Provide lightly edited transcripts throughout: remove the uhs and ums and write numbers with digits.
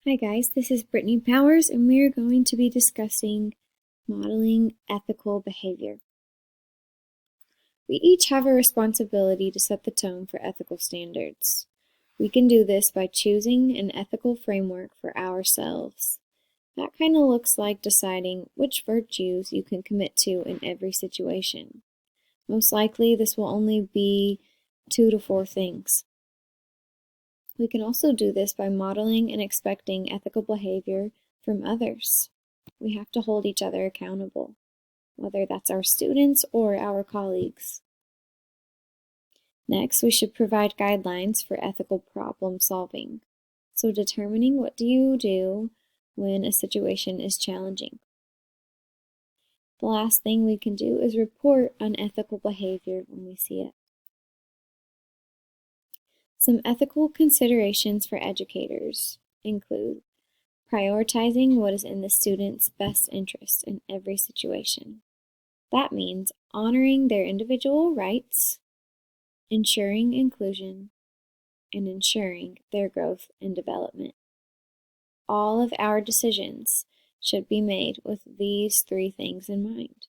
Hi guys, this is Brittany Powers and we are going to be discussing modeling ethical behavior. We each have a responsibility to set the tone for ethical standards. We can do this by choosing an ethical framework for ourselves. That kind of looks like deciding which virtues you can commit to in every situation. Most likely this will only be 2 to 4 things. We can also do this by modeling and expecting ethical behavior from others. We have to hold each other accountable, whether that's our students or our colleagues. Next, we should provide guidelines for ethical problem solving. So determining what do you do when a situation is challenging. The last thing we can do is report on ethical behavior when we see it. Some ethical considerations for educators include prioritizing what is in the student's best interest in every situation. That means honoring their individual rights, ensuring inclusion, and ensuring their growth and development. All of our decisions should be made with these 3 things in mind.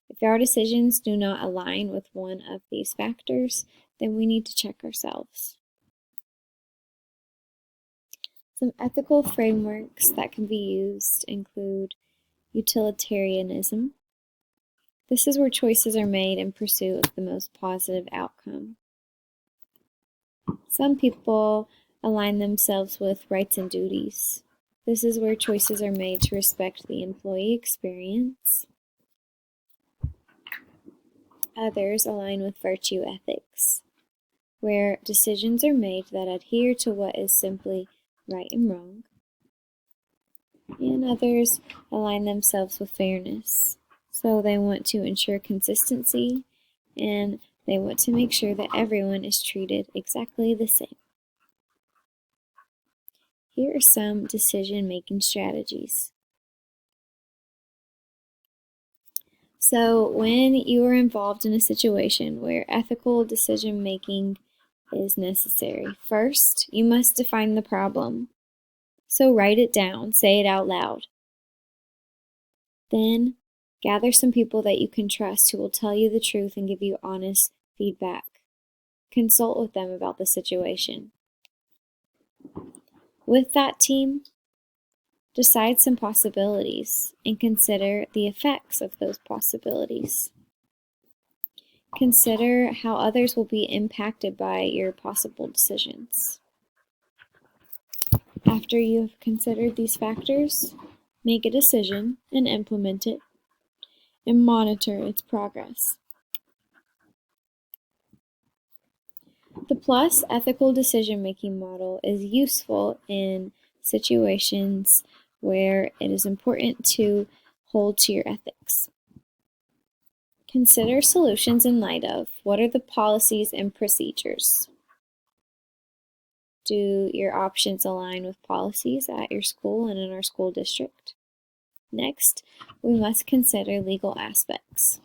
If our decisions do not align with one of these factors, then we need to check ourselves. Some ethical frameworks that can be used include utilitarianism. This is where choices are made in pursuit of the most positive outcome. Some people align themselves with rights and duties. This is where choices are made to respect the employee experience. Others align with virtue ethics, where decisions are made that adhere to what is simply right and wrong. And others align themselves with fairness. So they want to ensure consistency and they want to make sure that everyone is treated exactly the same. Here are some decision-making strategies. So when you are involved in a situation where ethical decision-making is necessary, first, you must define the problem. So write it down, say it out loud. Then, gather some people that you can trust who will tell you the truth and give you honest feedback. Consult with them about the situation. With that team, decide some possibilities and consider the effects of those possibilities. Consider how others will be impacted by your possible decisions. After you have considered these factors, make a decision and implement it, and monitor its progress. The PLUS ethical decision-making model is useful in situations where it is important to hold to your ethics. Consider solutions in light of what are the policies and procedures. Do your options align with policies at your school and in our school district? Next, we must consider legal aspects.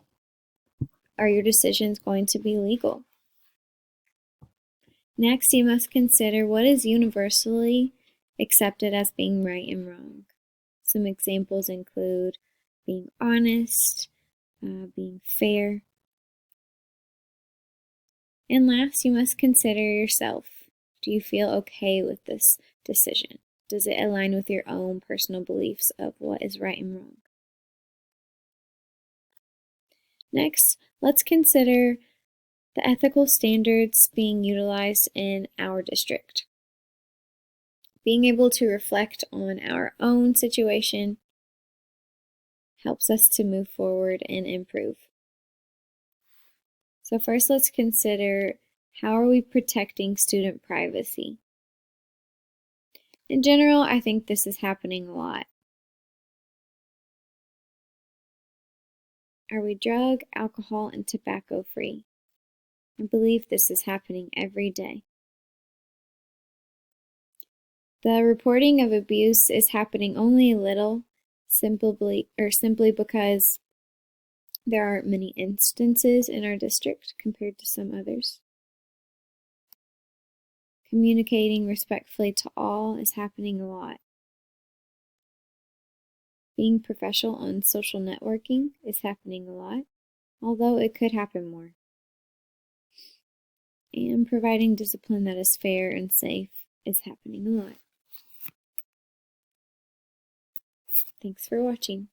Are your decisions going to be legal? Next, you must consider what is universally accepted as being right and wrong. Some examples include being honest, being fair. And last, you must consider yourself. Do you feel okay with this decision? Does it align with your own personal beliefs of what is right and wrong? Next, let's consider the ethical standards being utilized in our district. Being able to reflect on our own situation helps us to move forward and improve. So first, let's consider how are we protecting student privacy? In general, I think this is happening a lot. Are we drug, alcohol, and tobacco free? I believe this is happening every day. The reporting of abuse is happening only a little, simply because there aren't many instances in our district compared to some others. Communicating respectfully to all is happening a lot. Being professional on social networking is happening a lot, although it could happen more. And providing discipline that is fair and safe is happening a lot. Thanks for watching.